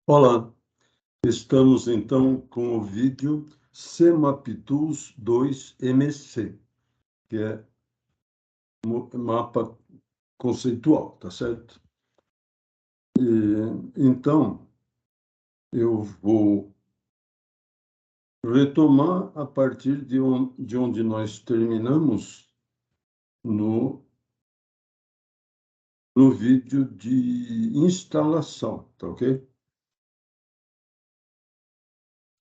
Olá, estamos então com o vídeo CMAP-Tools 2MC, que é mapa conceitual, tá certo? Então, eu vou retomar a partir de onde nós terminamos no vídeo de instalação, tá ok?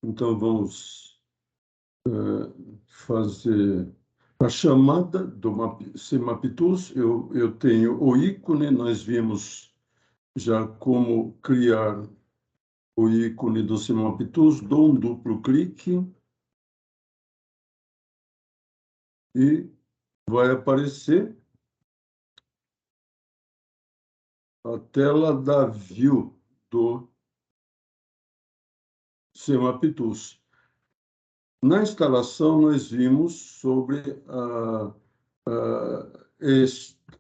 Então, vamos fazer a chamada do CMAP-Tools. Eu tenho o ícone, nós vimos já como criar o ícone do CMAP-Tools, dou um duplo clique e vai aparecer a tela da View do CMAP-Tools. Na instalação, nós vimos sobre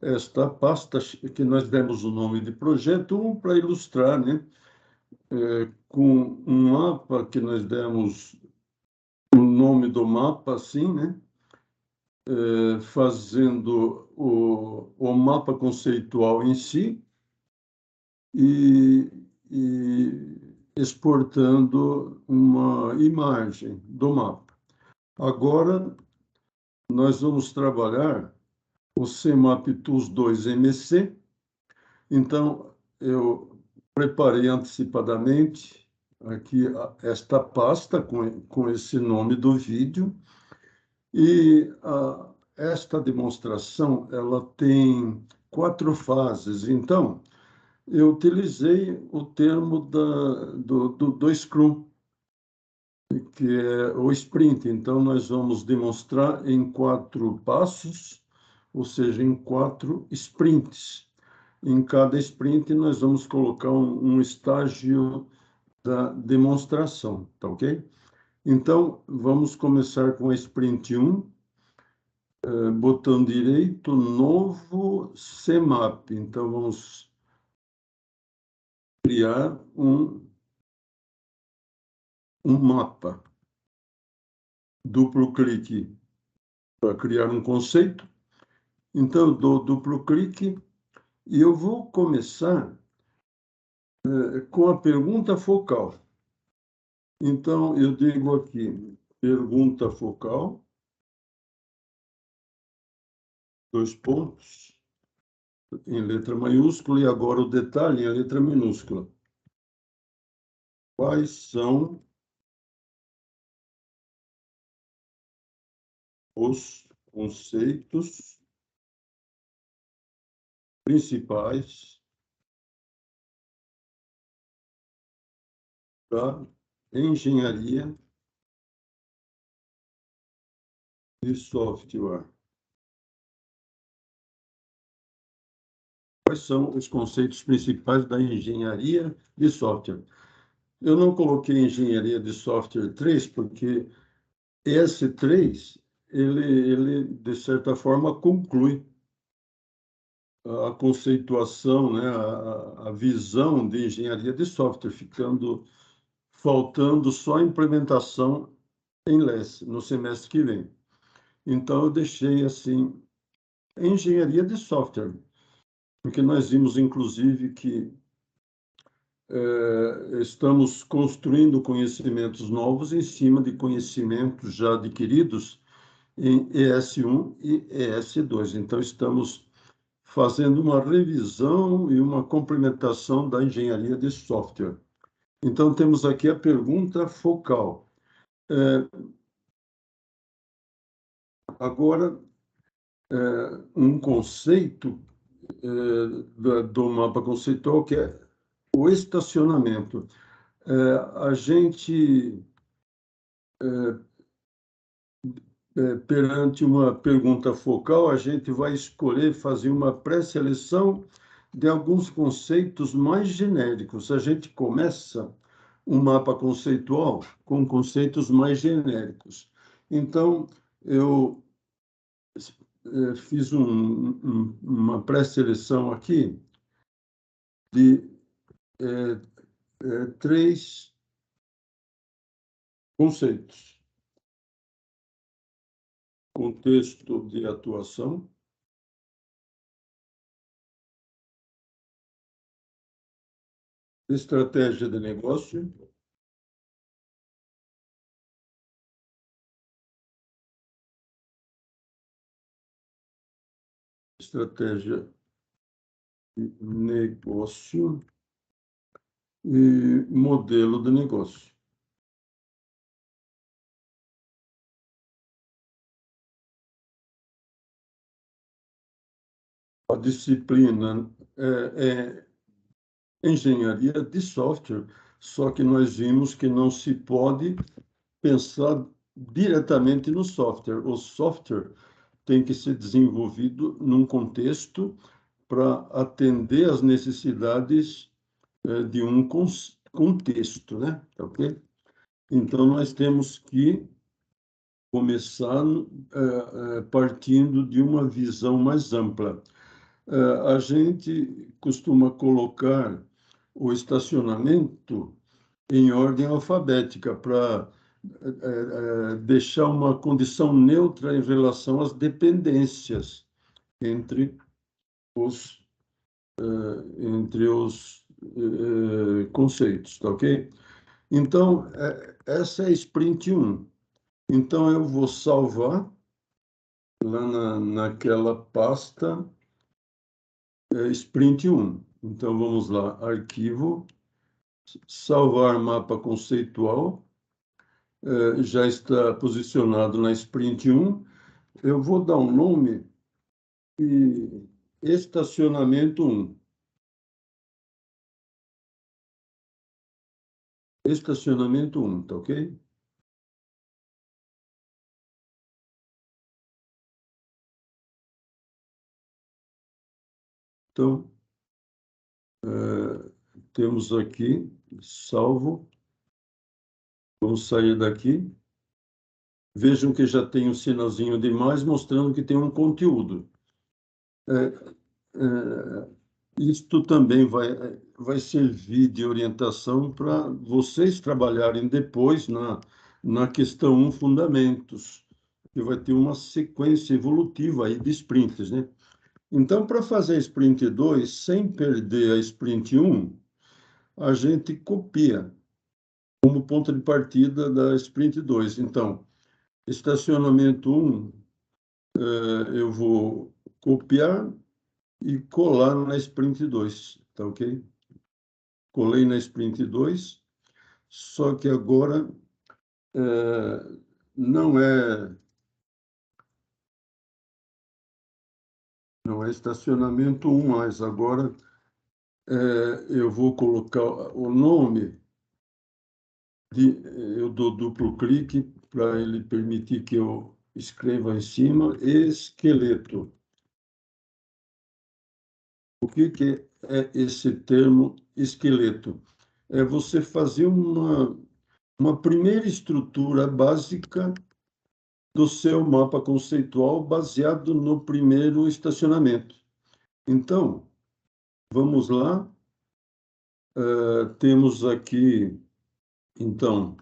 esta pasta, que nós demos o nome de projeto 1 para ilustrar, né? Com um mapa que nós demos o nome do mapa, assim, né? Fazendo o mapa conceitual em si e exportando uma imagem do mapa. Agora, nós vamos trabalhar o CMAP-Tools 2MC. Então, eu preparei antecipadamente aqui esta pasta com esse nome do vídeo. E esta demonstração ela tem 4 fases. Então, eu utilizei o termo do Scrum, que é o sprint. Então, nós vamos demonstrar em 4 passos, ou seja, em 4 sprints. Em cada sprint, nós vamos colocar um estágio da demonstração, tá ok? Então, vamos começar com a sprint 1. Botão direito, novo CMAP. Então, vamos criar um mapa. Duplo clique para criar um conceito. Então, eu dou duplo clique e eu vou começar com a pergunta focal. Então, eu digo aqui, pergunta focal, 2 pontos, em letra maiúscula, e agora o detalhe em letra minúscula. Quais são os conceitos principais da engenharia de software? Quais são os conceitos principais da engenharia de software? Eu não coloquei engenharia de software 3, porque esse 3, ele de certa forma, conclui a conceituação, né, a visão de engenharia de software, faltando só a implementação em LESS, no semestre que vem. Então, eu deixei assim, engenharia de software, porque nós vimos, inclusive, que estamos construindo conhecimentos novos em cima de conhecimentos já adquiridos em ES1 e ES2. Então, estamos fazendo uma revisão e uma complementação da engenharia de software. Então, temos aqui a pergunta focal. Agora, um conceito do mapa conceitual, que é o estacionamento. A gente, perante uma pergunta focal, a gente vai escolher fazer uma pré-seleção de alguns conceitos mais genéricos. A gente começa um mapa conceitual com conceitos mais genéricos. Então, eu fiz uma pré-seleção aqui de três conceitos: contexto de atuação, estratégia de negócio, estratégia de negócio e modelo de negócio. A disciplina é engenharia de software, só que nós vimos que não se pode pensar diretamente no software. O software tem que ser desenvolvido num contexto para atender às necessidades de um contexto, né? Ok? Então, nós temos que começar partindo de uma visão mais ampla. A gente costuma colocar o estacionamento em ordem alfabética para deixar uma condição neutra em relação às dependências entre os, conceitos, tá ok? Então, essa é a sprint 1. Então, eu vou salvar lá naquela pasta sprint 1. Então, vamos lá, arquivo, salvar mapa conceitual, já está posicionado na sprint 1. Eu vou dar um nome e estacionamento 1. Estacionamento 1, tá ok? Então, temos aqui, salvo. Vamos sair daqui. Vejam que já tem um sinalzinho de mais, mostrando que tem um conteúdo. Isto também vai servir de orientação para vocês trabalharem depois na questão 1, fundamentos, que vai ter uma sequência evolutiva aí de sprints, né? Então, para fazer a sprint 2, sem perder a sprint 1, a gente copia como ponto de partida da sprint 2. Então, estacionamento 1, eu vou copiar e colar na sprint 2, tá ok? Colei na sprint 2, só que agora não é estacionamento 1 mais, agora eu vou colocar o nome, eu dou duplo clique para ele permitir que eu escreva em cima, esqueleto. O que é esse termo esqueleto? É você fazer uma primeira estrutura básica do seu mapa conceitual baseado no primeiro estacionamento. Então, vamos lá. Temos aqui, então,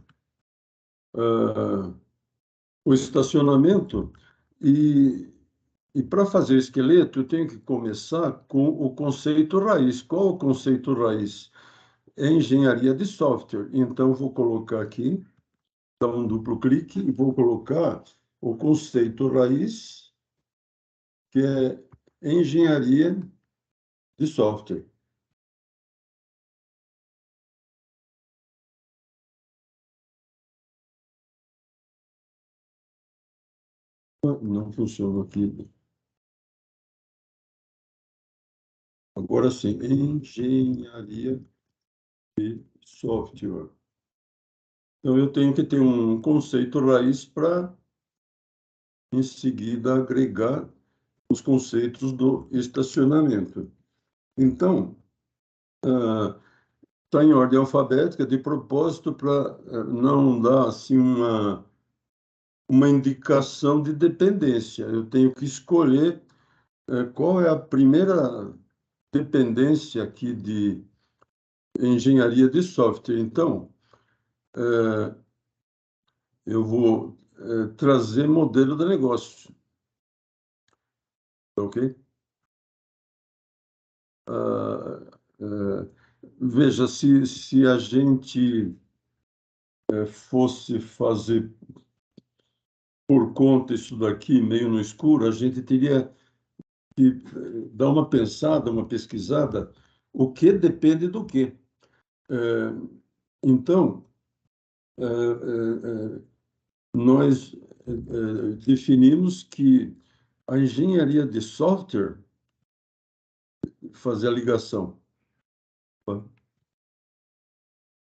o estacionamento e para fazer o esqueleto, eu tenho que começar com o conceito raiz. Qual o conceito raiz? É engenharia de software. Então, vou colocar aqui, dar um duplo clique e vou colocar o conceito raiz, que é engenharia de software. Não funciona aqui. Agora sim, engenharia de software. Então, eu tenho que ter um conceito raiz para, em seguida, agregar os conceitos do estacionamento. Então, está em ordem alfabética, de propósito, para não dar assim, uma indicação de dependência. Eu tenho que escolher qual é a primeira dependência aqui engenharia de software. Então, eu vou trazer modelo de negócio, ok? Veja, se a gente fosse fazer por conta isso daqui, meio no escuro, a gente teria que dar uma pensada, uma pesquisada, o que depende do quê. Então, nós definimos que a engenharia de software, fazer a ligação,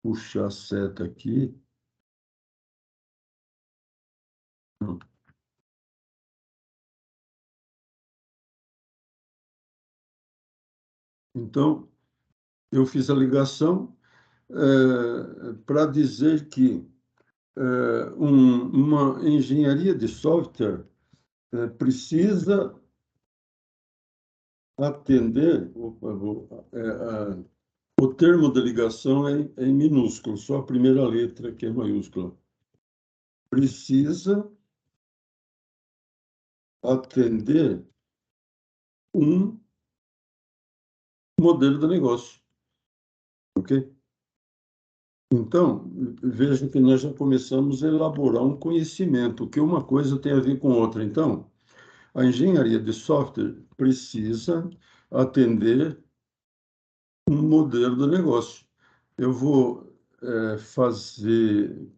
puxar a seta aqui. Então, eu fiz a ligação para dizer que uma engenharia de software precisa atender, o termo de ligação é em minúsculo, só a primeira letra que é maiúscula. Precisa atender um modelo de negócio, ok? Então, veja que nós já começamos a elaborar um conhecimento, que uma coisa tem a ver com outra. Então, a engenharia de software precisa atender um modelo de negócio. Eu vou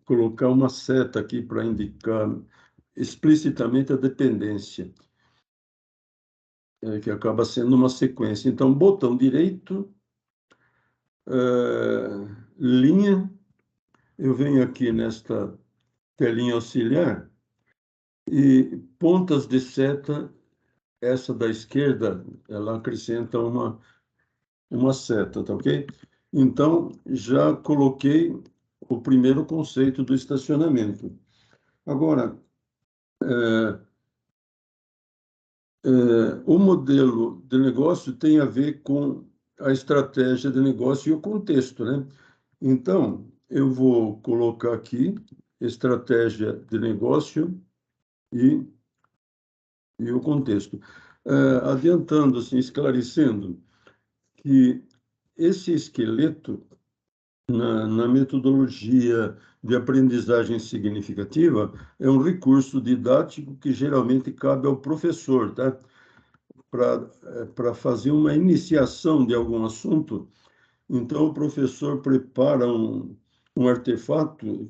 colocar uma seta aqui para indicar explicitamente a dependência, que acaba sendo uma sequência. Então, botão direito, linha, eu venho aqui nesta telinha auxiliar e pontas de seta, essa da esquerda, ela acrescenta uma seta, tá ok? Então, já coloquei o primeiro conceito do estacionamento. Agora, o modelo de negócio tem a ver com a estratégia de negócio e o contexto, né? Então, eu vou colocar aqui estratégia de negócio e, e o contexto. Adiantando, assim, esclarecendo que esse esqueleto, na metodologia de aprendizagem significativa, é um recurso didático que geralmente cabe ao professor, tá? Para fazer uma iniciação de algum assunto, então o professor prepara um artefato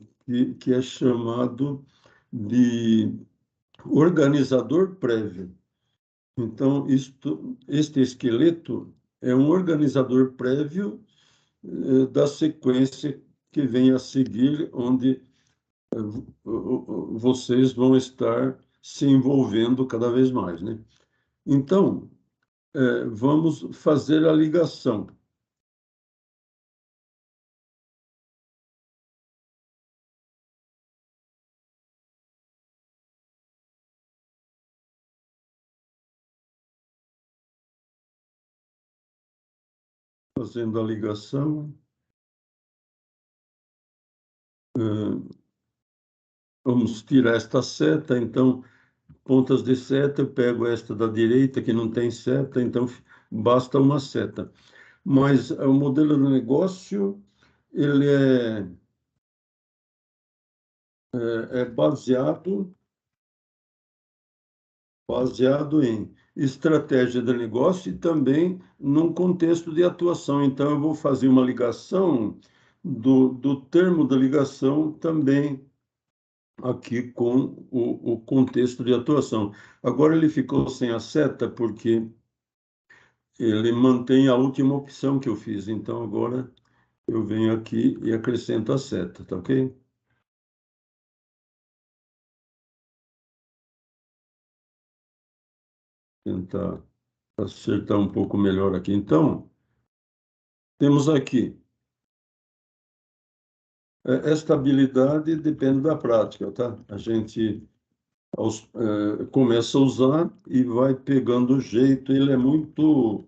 que é chamado de organizador prévio. Então, este esqueleto é um organizador prévio da sequência que vem a seguir, onde vocês vão estar se envolvendo cada vez mais, né? Então, vamos fazer a ligação. Fazendo a ligação. Vamos tirar esta seta, então, pontas de seta, eu pego esta da direita, que não tem seta, então basta uma seta. Mas o modelo de negócio, ele é baseado em estratégia de negócio e também num contexto de atuação. Então, eu vou fazer uma ligação do termo da ligação também aqui com o contexto de atuação. Agora ele ficou sem a seta porque ele mantém a última opção que eu fiz. Então, agora eu venho aqui e acrescento a seta, tá ok? Tentar acertar um pouco melhor aqui. Então, temos aqui. Esta habilidade depende da prática, tá? A gente começa a usar e vai pegando o jeito. Ele é muito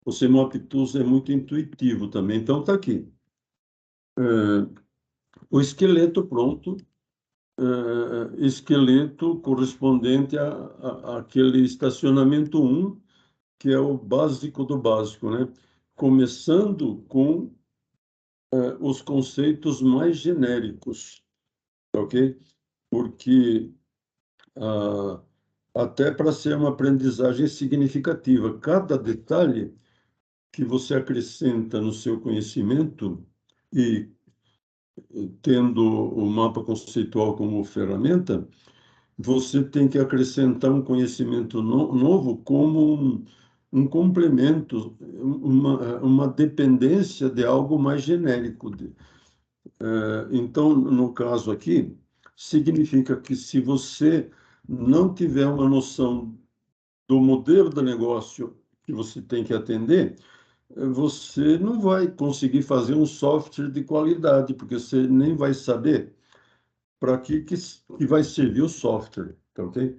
O CMOP Tools é muito intuitivo também. Então, está aqui. O esqueleto pronto, esqueleto correspondente àquele estacionamento 1, que é o básico do básico, né? Começando com os conceitos mais genéricos, ok? Porque até para ser uma aprendizagem significativa, cada detalhe que você acrescenta no seu conhecimento e tendo o mapa conceitual como ferramenta, você tem que acrescentar um conhecimento novo como um complemento, uma dependência de algo mais genérico. Então, no caso aqui, significa que se você não tiver uma noção do modelo de negócio que você tem que atender, você não vai conseguir fazer um software de qualidade, porque você nem vai saber para que vai servir o software, tá ok?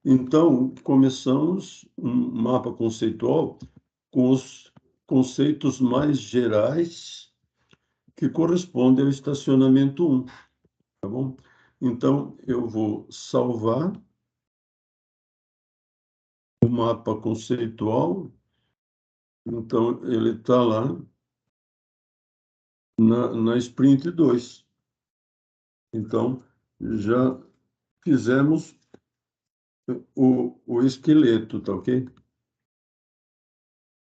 Então, começamos um mapa conceitual com os conceitos mais gerais que correspondem ao estacionamento 1, tá bom? Então, eu vou salvar o mapa conceitual. Então, ele está lá na Sprint 2. Então, já fizemos o esqueleto, tá ok?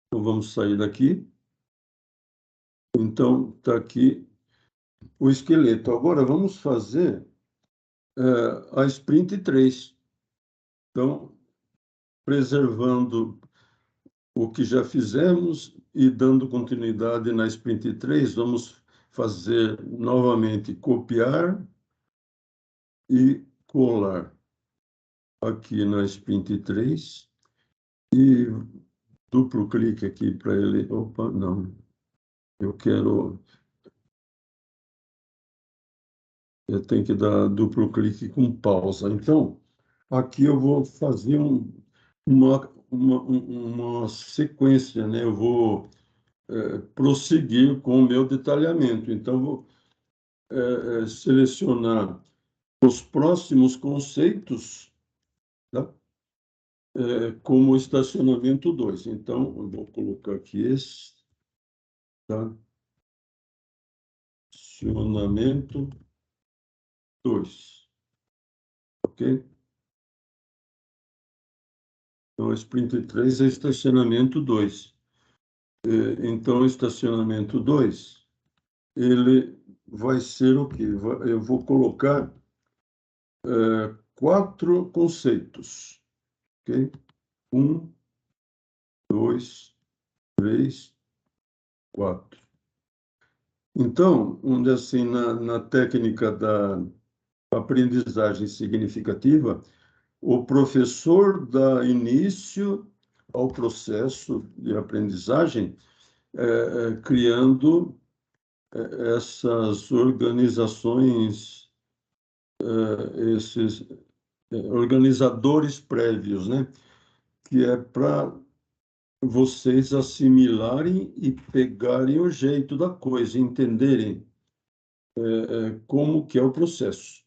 Então, vamos sair daqui. Então, está aqui o esqueleto. Agora, vamos fazer a Sprint 3. Então, preservando o que já fizemos e dando continuidade na Sprint 3, vamos fazer novamente copiar e colar aqui na Sprint 3 e duplo clique aqui para ele. Opa, não. Eu tenho que dar duplo clique com pausa. Então, aqui eu vou fazer uma sequência, né? Eu vou prosseguir com o meu detalhamento. Então, vou selecionar os próximos conceitos, tá? Como estacionamento 2. Então, eu vou colocar aqui esse, tá? Estacionamento 2, ok? Então, a Sprint 3 é estacionamento 2. Então, o estacionamento 2, ele vai ser o quê? Eu vou colocar 4 conceitos, ok? 1, 2, 3, 4. Então, onde assim, na técnica da aprendizagem significativa, o professor dá início ao processo de aprendizagem, criando essas organizações, esses organizadores prévios, né? Que é para vocês assimilarem e pegarem o jeito da coisa, entenderem como que é o processo.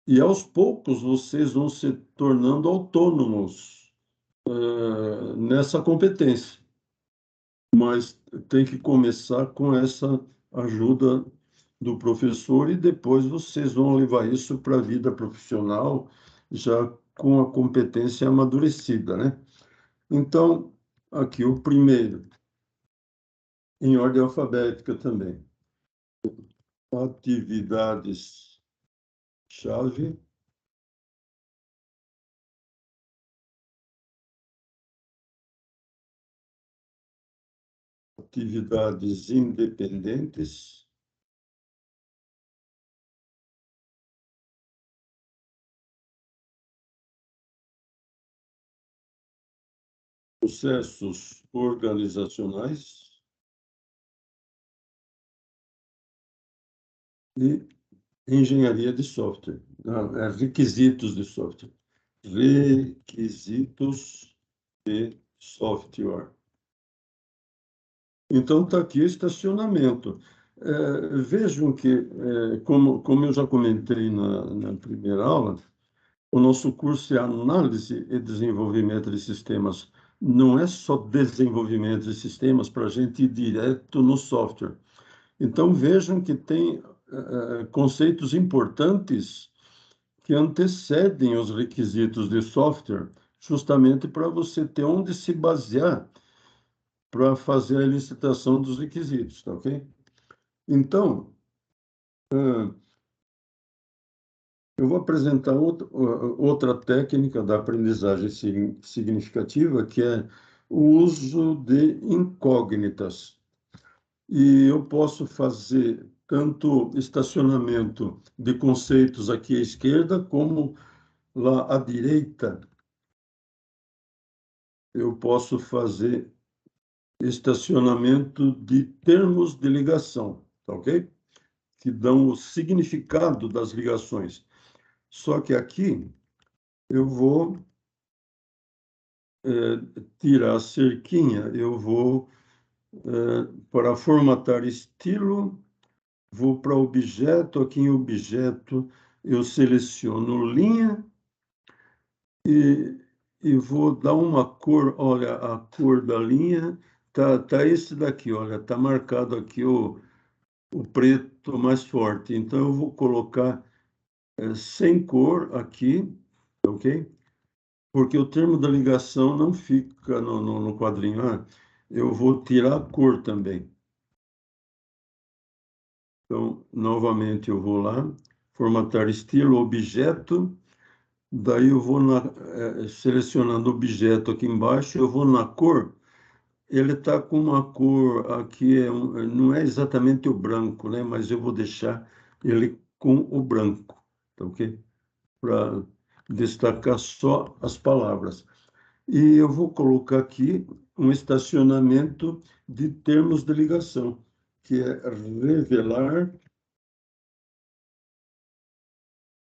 E aos poucos vocês vão se tornando autônomos nessa competência. Mas tem que começar com essa ajuda do professor e depois vocês vão levar isso para a vida profissional já com a competência amadurecida, né? Então, aqui o primeiro, em ordem alfabética também. Atividades-chave. Atividades independentes. Processos organizacionais e engenharia de software. Não, requisitos de software. Requisitos de software. Então, está aqui estacionamento. Vejam que, como eu já comentei na primeira aula, o nosso curso é Análise e Desenvolvimento de Sistemas. Não é só desenvolvimento de sistemas para a gente ir direto no software. Então, vejam que tem conceitos importantes que antecedem os requisitos de software, justamente para você ter onde se basear para fazer a licitação dos requisitos, tá ok? Então, eu vou apresentar outra técnica da aprendizagem significativa, que é o uso de incógnitas. E eu posso fazer tanto estacionamento de conceitos aqui à esquerda, como lá à direita, eu posso fazer estacionamento de termos de ligação, tá ok? Que dão o significado das ligações. Só que aqui eu vou tirar a cerquinha, eu vou para formatar estilo, vou para objeto, aqui em objeto eu seleciono linha e vou dar uma cor, olha, a cor da linha tá esse daqui, olha, tá marcado aqui o preto mais forte. Então eu vou colocar sem cor aqui, ok? Porque o termo da ligação não fica no quadrinho. Eu vou tirar a cor também. Então, novamente, eu vou lá, formatar estilo, objeto, daí eu vou selecionando objeto aqui embaixo, eu vou na cor, ele está com uma cor aqui, não é exatamente o branco, né? Mas eu vou deixar ele com o branco, tá ok? Para destacar só as palavras. E eu vou colocar aqui um estacionamento de termos de ligação, que é revelar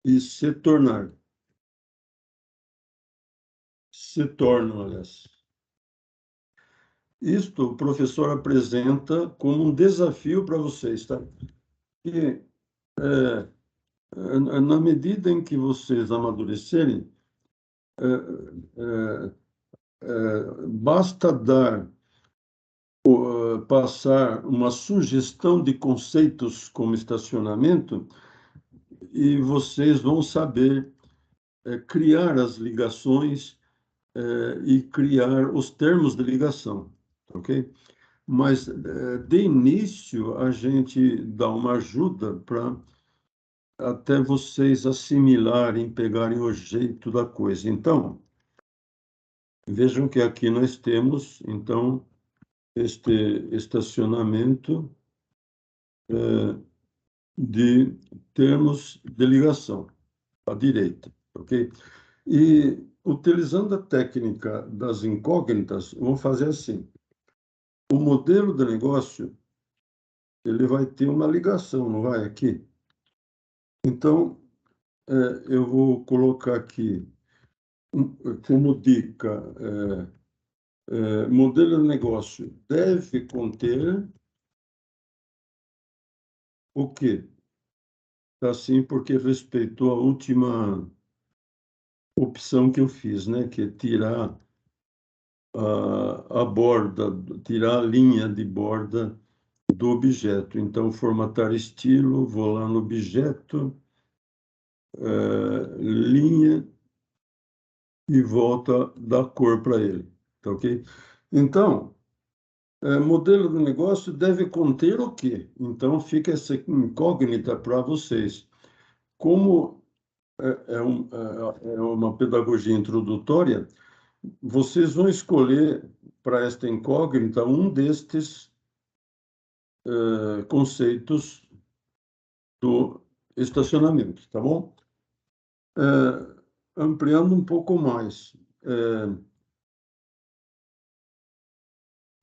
e se tornar. Se tornam, aliás. Isto o professor apresenta como um desafio para vocês, tá? E, na medida em que vocês amadurecerem, basta passar uma sugestão de conceitos como estacionamento e vocês vão saber criar as ligações e criar os termos de ligação, ok? Mas, de início, a gente dá uma ajuda para até vocês assimilarem, pegarem o jeito da coisa. Então, vejam que aqui nós temos, então, este estacionamento de termos de ligação, à direita, ok? E, utilizando a técnica das incógnitas, vamos fazer assim. O modelo de negócio, ele vai ter uma ligação, não vai aqui? Então, eu vou colocar aqui como dica, modelo de negócio deve conter o quê? Assim, porque respeitou a última opção que eu fiz, né? Que é tirar a borda, tirar a linha de borda do objeto. Então, formatar estilo, vou lá no objeto, linha, e volta a dar cor para ele, tá ok? Então, modelo de negócio deve conter o quê? Então, fica essa incógnita para vocês. Como é uma pedagogia introdutória, vocês vão escolher para esta incógnita um destes conceitos do estacionamento, tá bom? Ampliando um pouco mais,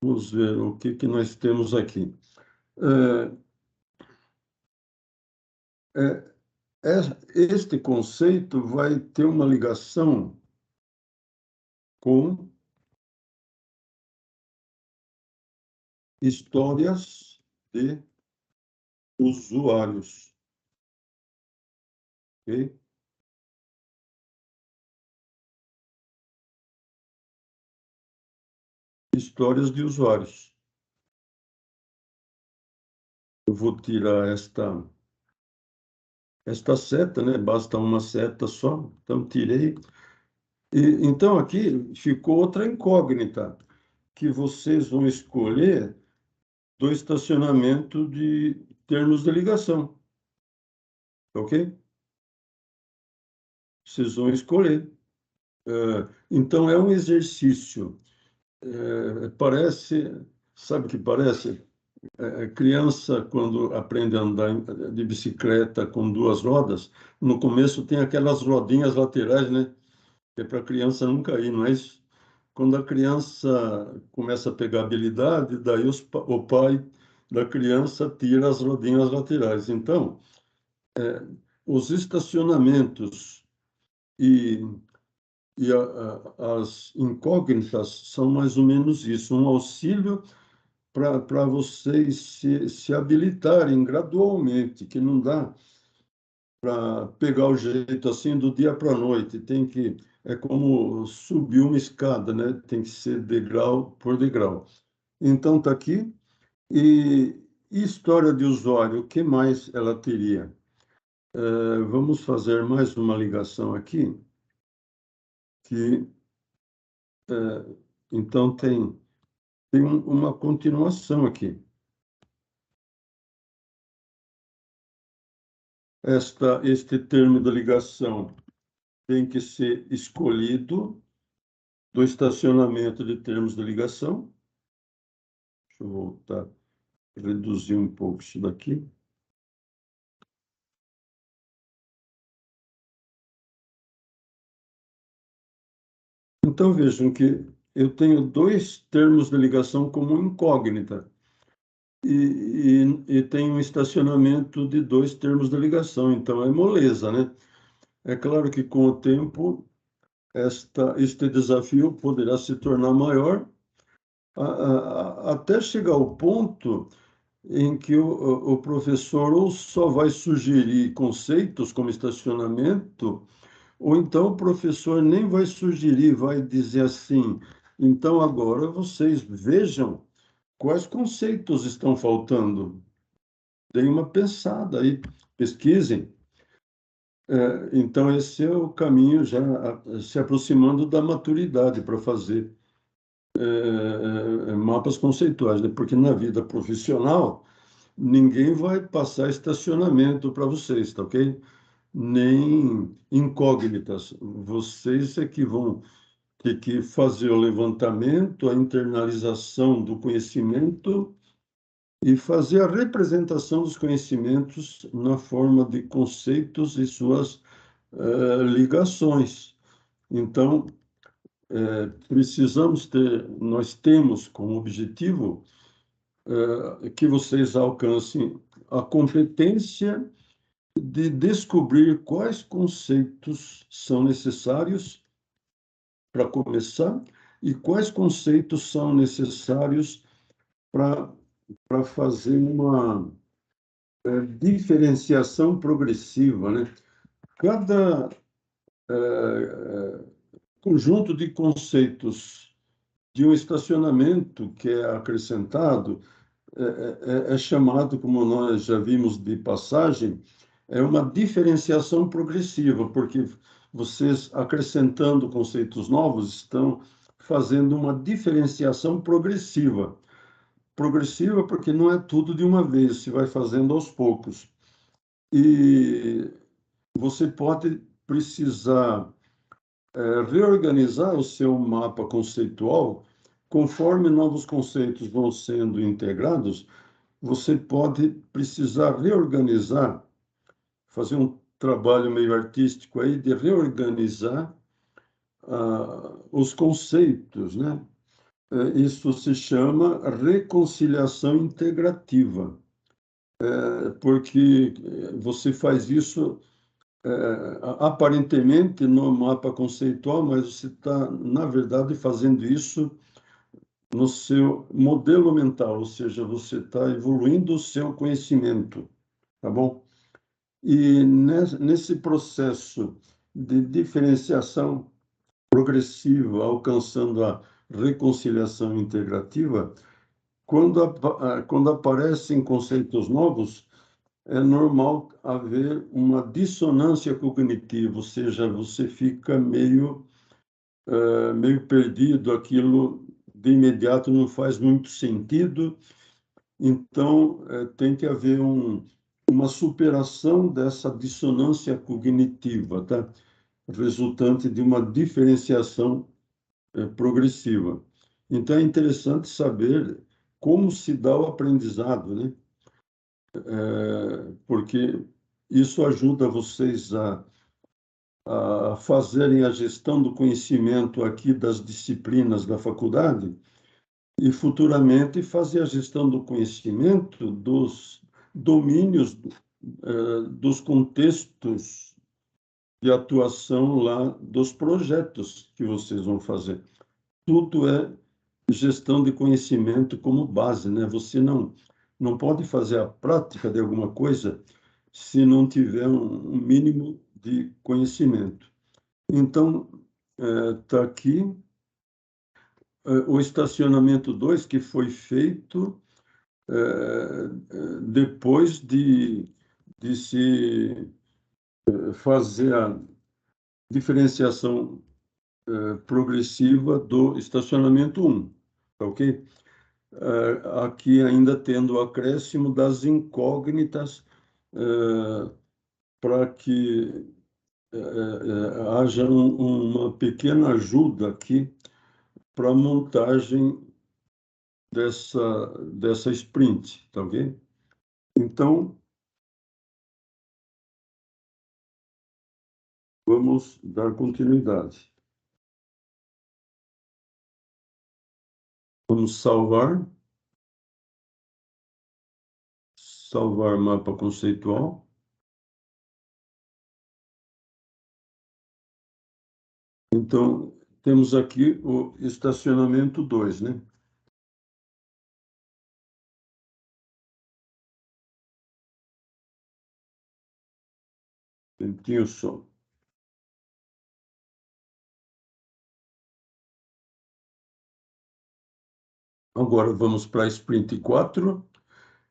vamos ver o que nós temos aqui. Este conceito vai ter uma ligação com histórias de usuários. Ok? Histórias de usuários. Eu vou tirar esta seta, né? Basta uma seta só. Então, tirei. Então, aqui ficou outra incógnita, que vocês vão escolher do estacionamento de termos de ligação. Ok? Vocês vão escolher. Então, é um exercício. Parece, sabe o que parece? Criança, quando aprende a andar de bicicleta com duas rodas, no começo tem aquelas rodinhas laterais, né? Que é para a criança não cair, não é isso? Quando a criança começa a pegar habilidade, daí o pai da criança tira as rodinhas laterais. Então, os estacionamentos e, as incógnitas são mais ou menos isso, um auxílio para vocês se habilitarem gradualmente, que não dá para pegar o jeito assim do dia para a noite. É como subir uma escada, né? Tem que ser degrau por degrau. Então, está aqui. E história de usuário, o que mais ela teria? Vamos fazer mais uma ligação aqui, que então tem uma continuação aqui. Este termo da ligação tem que ser escolhido do estacionamento de termos de ligação. Deixa eu voltar, reduzir um pouco isso daqui. Então, vejam que eu tenho dois termos de ligação como incógnita e tenho um estacionamento de dois termos de ligação. Então, é moleza, né? É claro que, com o tempo, este desafio poderá se tornar maior, até chegar ao ponto em que o professor ou só vai sugerir conceitos como estacionamento, ou então o professor nem vai sugerir, vai dizer assim: então agora vocês vejam quais conceitos estão faltando. Deem uma pensada aí, pesquisem. Então, esse é o caminho já se aproximando da maturidade para fazer mapas conceituais, né? Porque na vida profissional, ninguém vai passar estacionamento para vocês, tá ok? Nem incógnitas. Vocês é que vão ter que fazer o levantamento, a internalização do conhecimento e fazer a representação dos conhecimentos na forma de conceitos e suas ligações. Então, nós temos como objetivo que vocês alcancem a competência de descobrir quais conceitos são necessários para começar e quais conceitos são necessários para fazer uma diferenciação progressiva, né? Cada conjunto de conceitos de um estacionamento que é acrescentado é chamado, como nós já vimos de passagem, é uma diferenciação progressiva, porque vocês, acrescentando conceitos novos, estão fazendo uma diferenciação progressiva. Progressiva porque não é tudo de uma vez, se vai fazendo aos poucos. E você pode precisar reorganizar o seu mapa conceitual conforme novos conceitos vão sendo integrados. Você pode precisar reorganizar, fazer um trabalho meio artístico aí de reorganizar os conceitos, né? Isso se chama reconciliação integrativa, porque você faz isso aparentemente no mapa conceitual, mas você está, na verdade, fazendo isso no seu modelo mental, ou seja, você está evoluindo o seu conhecimento, tá bom? E nesse processo de diferenciação progressiva, alcançando a reconciliação integrativa, quando aparecem conceitos novos, é normal haver uma dissonância cognitiva, ou seja, você fica meio perdido, aquilo de imediato não faz muito sentido, então tem que haver uma superação dessa dissonância cognitiva, tá? Resultante de uma diferenciação progressiva. Então é interessante saber como se dá o aprendizado, né? Porque isso ajuda vocês a fazerem a gestão do conhecimento aqui das disciplinas da faculdade e futuramente fazer a gestão do conhecimento dos domínios, dos contextos de atuação lá dos projetos que vocês vão fazer. Tudo é gestão de conhecimento como base, né? Você não pode fazer a prática de alguma coisa se não tiver um mínimo de conhecimento. Então, está aqui o estacionamento 2 que foi feito depois de se fazer a diferenciação progressiva do estacionamento 1, tá ok? Aqui ainda tendo o acréscimo das incógnitas para que haja uma pequena ajuda aqui para a montagem dessa sprint, tá ok? Então, vamos dar continuidade. Vamos salvar mapa conceitual. Então, temos aqui o estacionamento 2, né? Tempinho só. Agora vamos para a sprint 4.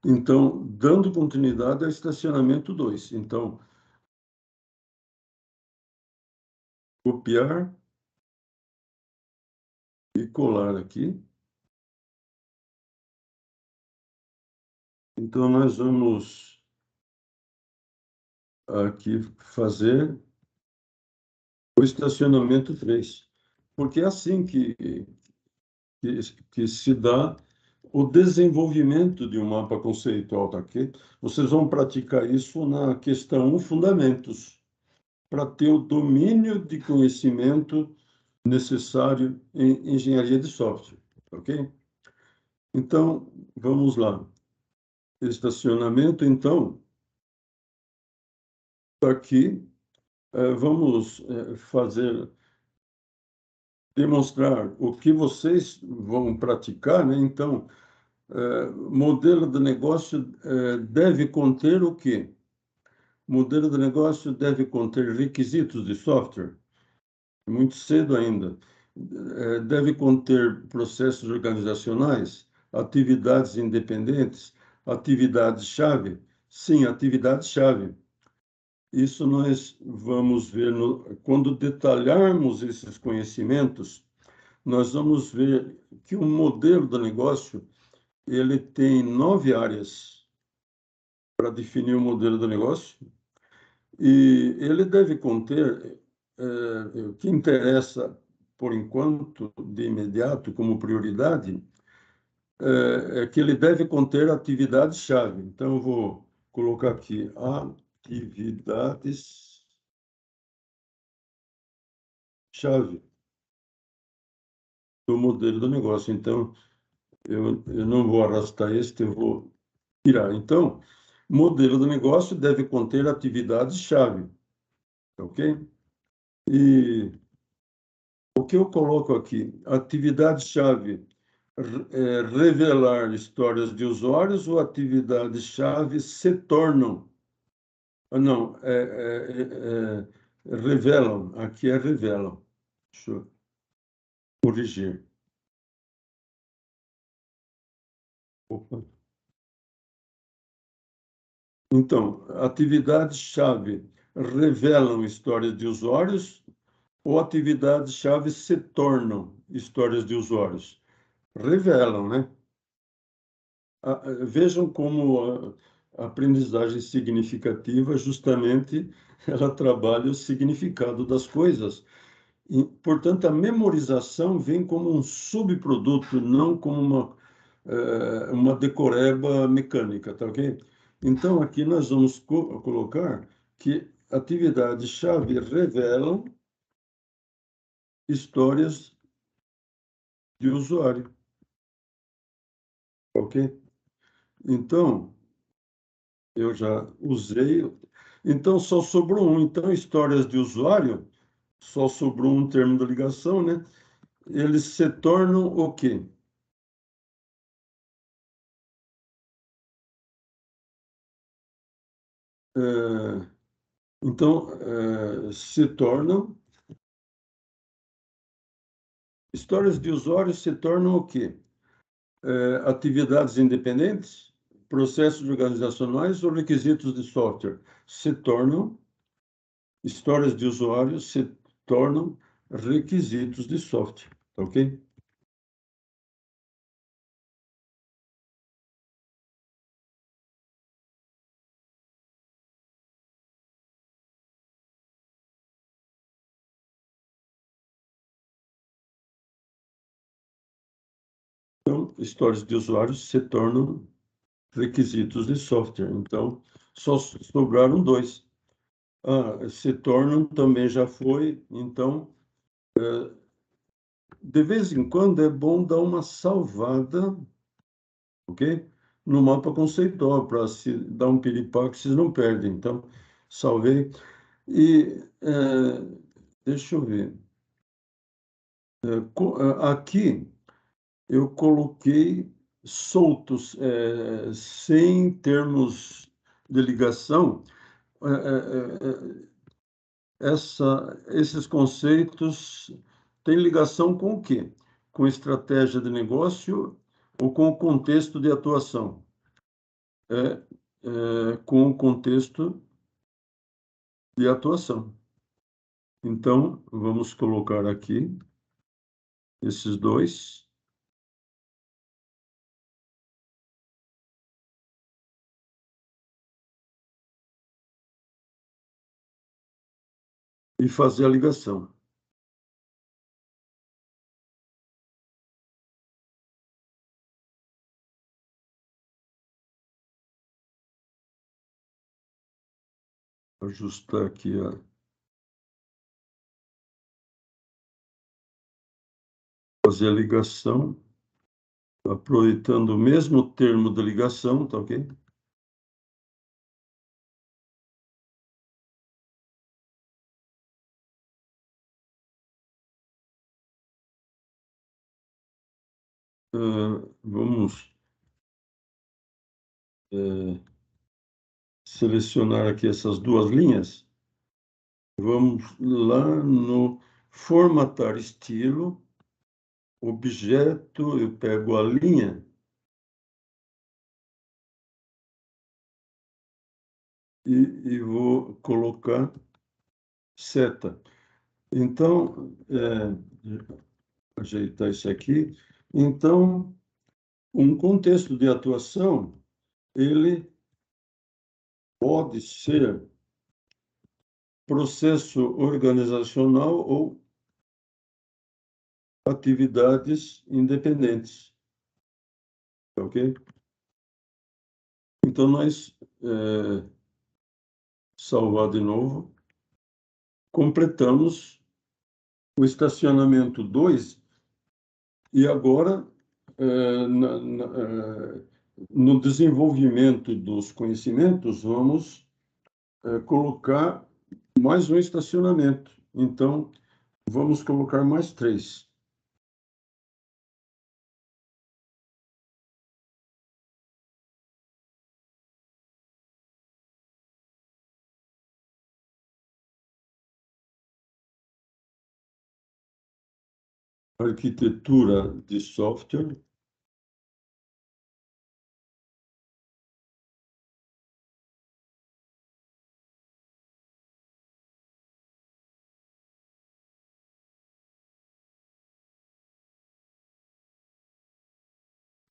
Então, dando continuidade ao estacionamento 2. Então, copiar e colar aqui. Então, nós vamos aqui fazer o estacionamento 3, porque é assim que se dá o desenvolvimento de um mapa conceitual, tá aqui. Vocês vão praticar isso na questão 1, fundamentos, para ter o domínio de conhecimento necessário em engenharia de software, ok? Então, vamos lá. Estacionamento, então, aqui, vamos fazer, demonstrar o que vocês vão praticar, né? Então, modelo de negócio deve conter o quê? Modelo de negócio deve conter requisitos de software, muito cedo ainda. Deve conter processos organizacionais, atividades independentes, atividades-chave. Sim, atividades-chave. Isso nós vamos ver quando detalharmos esses conhecimentos, nós vamos ver que o modelo do negócio ele tem 9 áreas para definir o modelo do negócio e ele deve conter o que interessa por enquanto de imediato como prioridade é que ele deve conter atividades-chave. Então eu vou colocar aqui atividades-chave do modelo do negócio. Então eu não vou arrastar este, eu vou tirar. Então, modelo do negócio deve conter atividades-chave, ok? E o que eu coloco aqui? Atividade-chave revelar histórias de usuários ou atividades-chave se tornam. Não, revelam. Aqui é revelam. Deixa eu corrigir. Opa. Então, atividades-chave revelam histórias de usuários ou atividades-chave se tornam histórias de usuários? Revelam, né? Vejam como a aprendizagem significativa, justamente, ela trabalha o significado das coisas. E, portanto, a memorização vem como um subproduto, não como uma decoreba mecânica, tá ok? Então, aqui nós vamos colocar que atividades-chave revelam histórias de usuário, ok? Então, eu já usei. Então, só sobrou um. Então, histórias de usuário, só sobrou um termo de ligação, né? Eles se tornam o quê? É, então, se tornam. Histórias de usuário se tornam o quê? Atividades independentes, processos organizacionais ou requisitos de software? Se tornam. Histórias de usuário se tornam requisitos de software, tá ok? Então, histórias de usuários se tornam requisitos de software. Então, só sobraram dois. Se tornam também já foi. Então, de vez em quando é bom dar uma salvada, ok? No mapa conceitual, para se dar um piripaque, vocês não perdem. Então, salvei. E deixa eu ver. Aqui eu coloquei soltos, sem termos de ligação. É, é, esses conceitos têm ligação com o quê? Com estratégia de negócio ou com o contexto de atuação? Com o contexto de atuação. Então, vamos colocar aqui esses dois e fazer a ligação. Ajustar aqui, fazer a ligação, aproveitando o mesmo termo de ligação, tá ok? Vamos selecionar aqui essas duas linhas. Vamos lá no formatar estilo, objeto, eu pego a linha e vou colocar seta. Então, ajeitar isso aqui. Então, um contexto de atuação, ele pode ser processo organizacional ou atividades independentes, ok? Então, nós, salvar de novo, completamos o estacionamento 2 e agora, no desenvolvimento dos conhecimentos, vamos colocar mais um estacionamento. Então, vamos colocar mais três. arquitetura de software,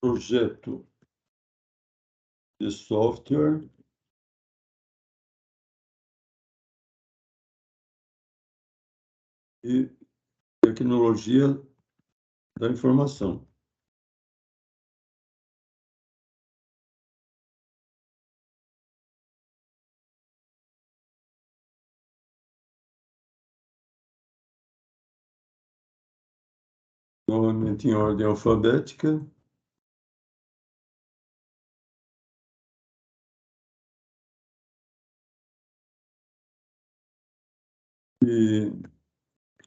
projeto de software e tecnologia da informação. Novamente em ordem alfabética. E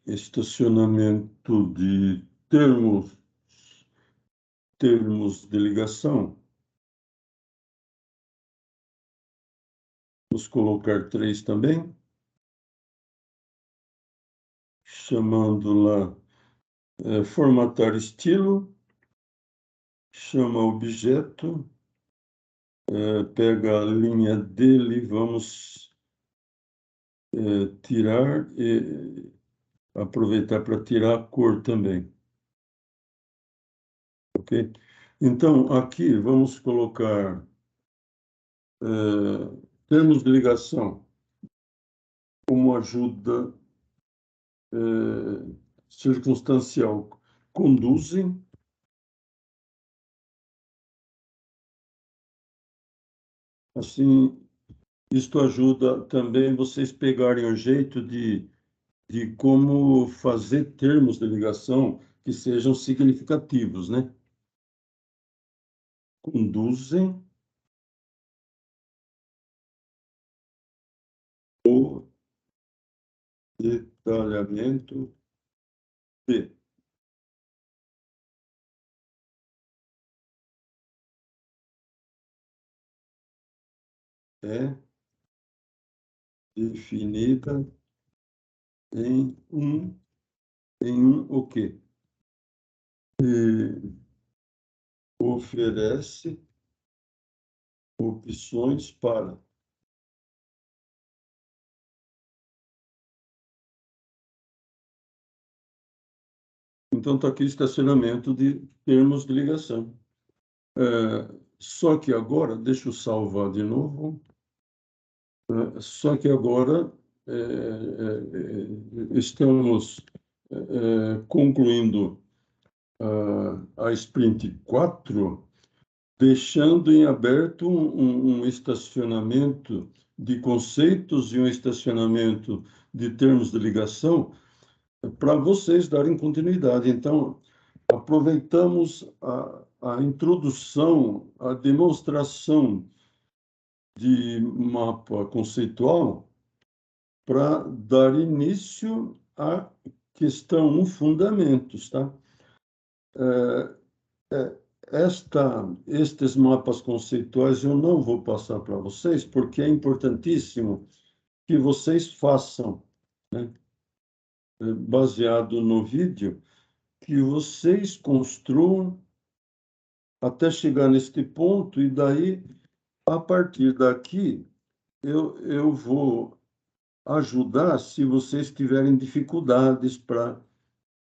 estacionamento de termos de ligação. Vamos colocar 3 também, chamando lá formatar estilo, chama objeto, pega a linha dele, vamos tirar e aproveitar para tirar a cor também. Ok? Então, aqui vamos colocar termos de ligação como ajuda circunstancial. Conduzem. Assim, isto ajuda também vocês pegarem o jeito de como fazer termos de ligação que sejam significativos, né? Conduzem o detalhamento de é definida em o quê? E oferece opções para. Então, está aqui estacionamento de termos de ligação. Só que agora, deixa eu salvar de novo. Só que agora estamos concluindo a sprint 4, deixando em aberto um estacionamento de conceitos e um estacionamento de termos de ligação para vocês darem continuidade. Então, aproveitamos a introdução, a demonstração de mapa conceitual para dar início à questão 1, fundamentos, tá? Estes mapas conceituais eu não vou passar para vocês, porque é importantíssimo que vocês façam, né? Baseado no vídeo, que vocês construam até chegar neste ponto, e daí, a partir daqui, eu vou ajudar se vocês tiverem dificuldades para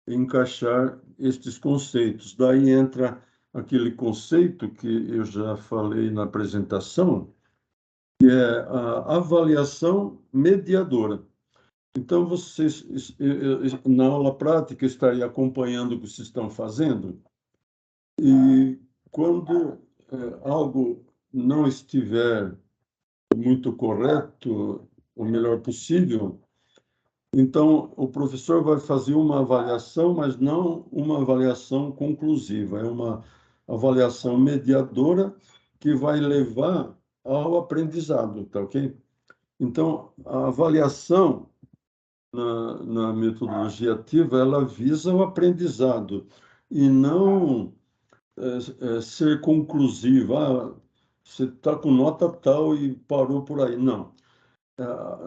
encaixar estes conceitos. Daí entra aquele conceito que eu já falei na apresentação, que é a avaliação mediadora. Então, vocês, na aula prática, estaria acompanhando o que vocês estão fazendo, e quando algo não estiver muito correto, o melhor possível, então o professor vai fazer uma avaliação, mas não uma avaliação conclusiva, é uma avaliação mediadora que vai levar ao aprendizado, tá ok? Então, a avaliação na metodologia ativa, ela visa o aprendizado e não ser conclusiva. Você está com nota tal e parou por aí. Não.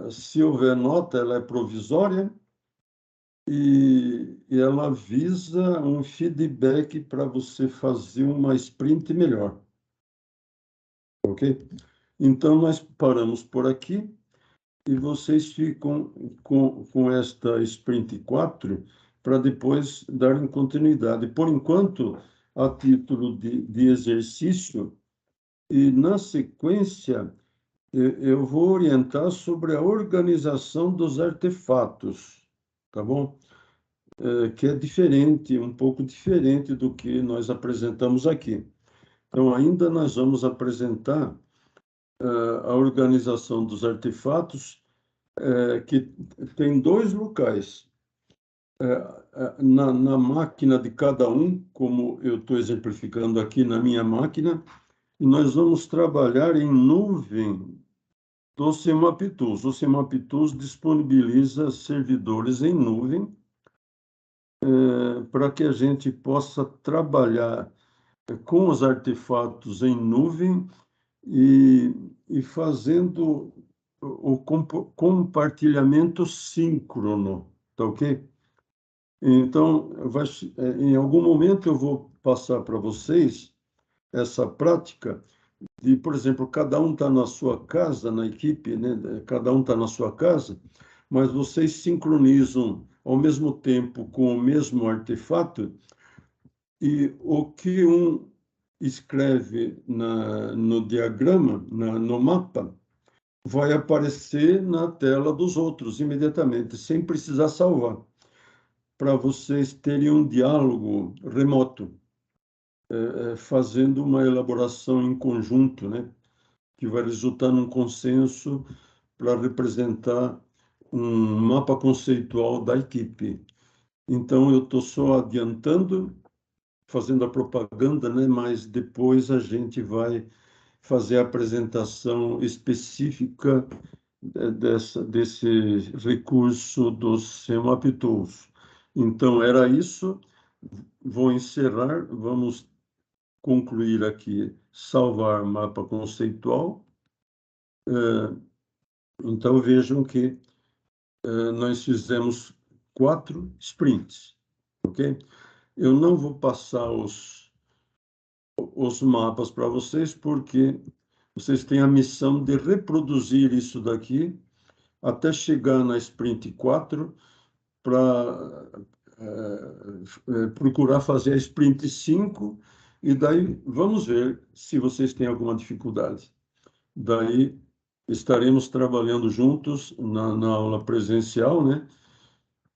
Se houver nota, ela é provisória, e ela visa um feedback para você fazer uma sprint melhor, ok? Então, nós paramos por aqui e vocês ficam com esta sprint 4 para depois darem continuidade. Por enquanto, a título de exercício, e na sequência, eu vou orientar sobre a organização dos artefatos, tá bom? Que é diferente, um pouco diferente do que nós apresentamos aqui. Então, ainda nós vamos apresentar a organização dos artefatos, que tem dois locais. Na máquina de cada um, como eu estou exemplificando aqui na minha máquina, e nós vamos trabalhar em nuvem do Semaptools. O Semaptools disponibiliza servidores em nuvem, para que a gente possa trabalhar com os artefatos em nuvem e fazendo o compartilhamento síncrono, tá ok? Então, em algum momento eu vou passar para vocês essa prática de, por exemplo, cada um está na sua casa, na equipe, né? Cada um está na sua casa, mas vocês sincronizam ao mesmo tempo com o mesmo artefato e o que um escreve no diagrama, no mapa, vai aparecer na tela dos outros imediatamente, sem precisar salvar, para vocês terem um diálogo remoto, fazendo uma elaboração em conjunto, né, que vai resultar num consenso para representar um mapa conceitual da equipe. Então, eu estou só adiantando, fazendo a propaganda, né, mas depois a gente vai fazer a apresentação específica desse recurso do Semaptools. Então, era isso. Vou encerrar, vamos concluir aqui, salvar mapa conceitual. Então, vejam que nós fizemos 4 sprints, ok? Eu não vou passar os mapas para vocês, porque vocês têm a missão de reproduzir isso daqui até chegar na sprint 4 para procurar fazer a sprint 5 e daí vamos ver se vocês têm alguma dificuldade. Daí estaremos trabalhando juntos na aula presencial, né?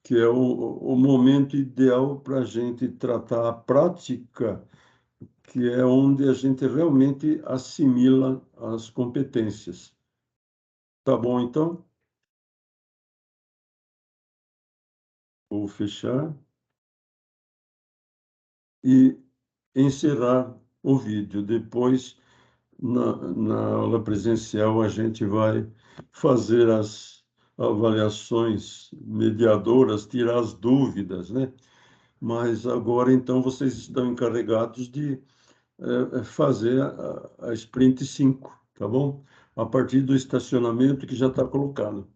Que é o momento ideal para a gente tratar a prática, que é onde a gente realmente assimila as competências. Tá bom, então? Vou fechar e encerrar o vídeo. Depois, na aula presencial, a gente vai fazer as avaliações mediadoras, tirar as dúvidas, né? Mas agora, então, vocês estão encarregados de fazer a sprint 5, tá bom? A partir do estacionamento que já está colocado.